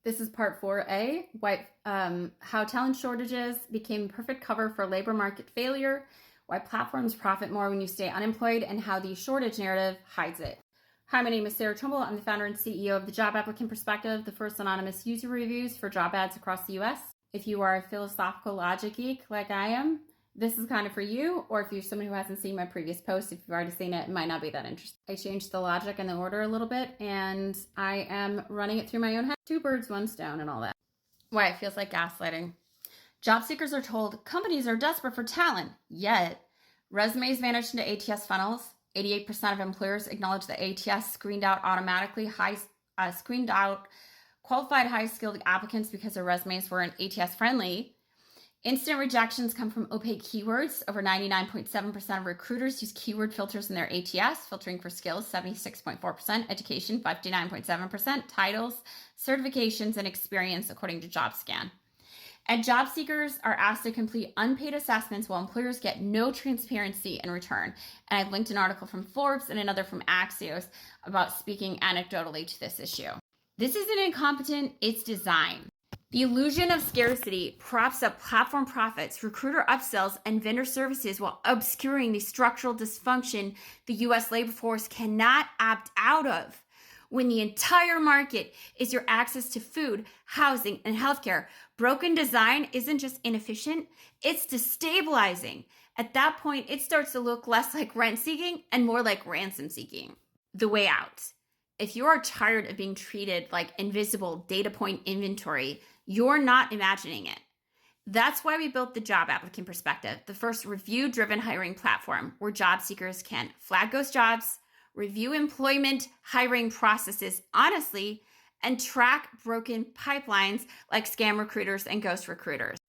This is part 4A, how talent shortages became perfect cover for labor market failure, why platforms profit more when you stay unemployed, and how the shortage narrative hides it. Hi, my name is Sarah Trumbull. I'm the founder and CEO of the Job Applicant Perspective, the first anonymous user reviews for job ads across the US. If you are a philosophical logic geek like I am, this is kind of for you, or if you're someone who hasn't seen my previous post, if you've already seen it, it might not be that interesting. I changed the logic and the order a little bit, and I am running it through my own head. 2 birds, 1 stone, and all that. Why it feels like gaslighting. Job seekers are told companies are desperate for talent, yet resumes vanish into ATS funnels. 88% of employers acknowledge that ATS screened out qualified high-skilled applicants because their resumes weren't ATS friendly. Instant rejections come from opaque keywords. Over 99.7% of recruiters use keyword filters in their ATS, filtering for skills 76.4%, education 59.7%, titles, certifications, and experience, according to JobScan. And job seekers are asked to complete unpaid assessments while employers get no transparency in return. And I've linked an article from Forbes and another from Axios about speaking anecdotally to this issue. This isn't incompetent, it's design. The illusion of scarcity props up platform profits, recruiter upsells, and vendor services while obscuring the structural dysfunction the U.S. labor force cannot opt out of. When the entire market is your access to food, housing, and healthcare, broken design isn't just inefficient, it's destabilizing. At that point, it starts to look less like rent seeking and more like ransom seeking. The way out. If you are tired of being treated like invisible data point inventory, you're not imagining it. That's why we built the Job Applicant Perspective, the first review-driven hiring platform where job seekers can flag ghost jobs, review employment hiring processes honestly, and track broken pipelines like scam recruiters and ghost recruiters.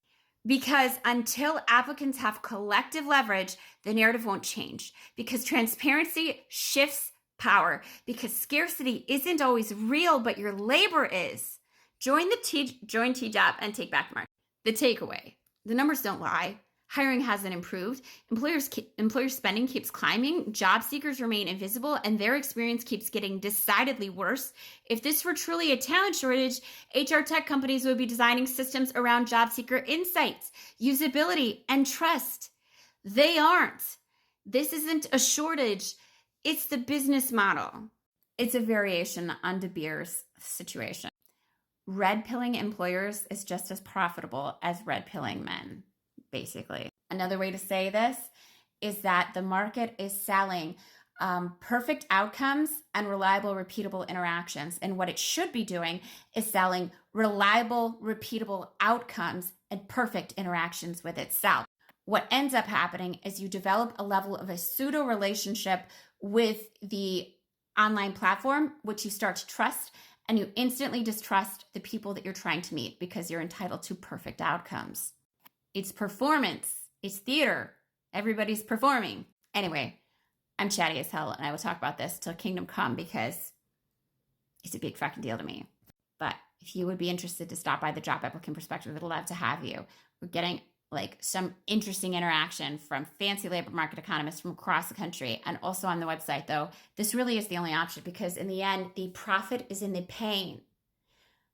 Because until applicants have collective leverage, the narrative won't change. Because transparency shifts power. Because scarcity isn't always real, but your labor is. Join T-Job and take back the market. The takeaway: the numbers don't lie. Hiring hasn't improved. Employer spending keeps climbing. Job seekers remain invisible, and their experience keeps getting decidedly worse. If this were truly a talent shortage, HR tech companies would be designing systems around job seeker insights, usability, and trust. They aren't. This isn't a shortage. It's the business model. It's a variation on De Beers' situation. Red pilling employers is just as profitable as red pilling men, basically. Another way to say this is that the market is selling perfect outcomes and reliable, repeatable interactions. And what it should be doing is selling reliable, repeatable outcomes and perfect interactions with itself. What ends up happening is you develop a level of a pseudo relationship with the online platform, which you start to trust, and you instantly distrust the people that you're trying to meet because you're entitled to perfect outcomes. It's performance. It's theater. Everybody's performing. Anyway, I'm chatty as hell, and I will talk about this till kingdom come because it's a big fucking deal to me. But if you would be interested to stop by the Job Applicant Perspective, I'd love to have you. We're getting some interesting interaction from fancy labor market economists from across the country. And also on the website, though, this really is the only option because in the end, the profit is in the pain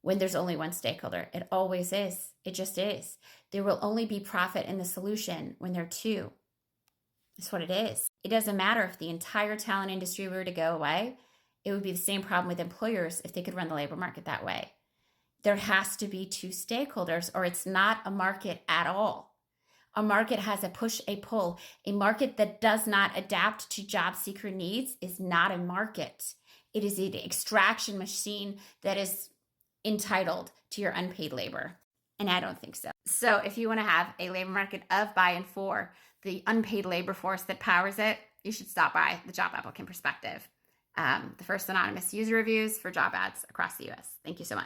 when there's only one stakeholder. It always is. It just is. There will only be profit in the solution when there are two. That's what it is. It doesn't matter if the entire talent industry were to go away. It would be the same problem with employers if they could run the labor market that way. There has to be two stakeholders or it's not a market at all. A market has a push, a pull. A market that does not adapt to job seeker needs is not a market. It is an extraction machine that is entitled to your unpaid labor. And I don't think so. So if you want to have a labor market of, by, and for the unpaid labor force that powers it, you should stop by the Job Applicant Perspective, the first anonymous user reviews for job ads across the US. Thank you so much.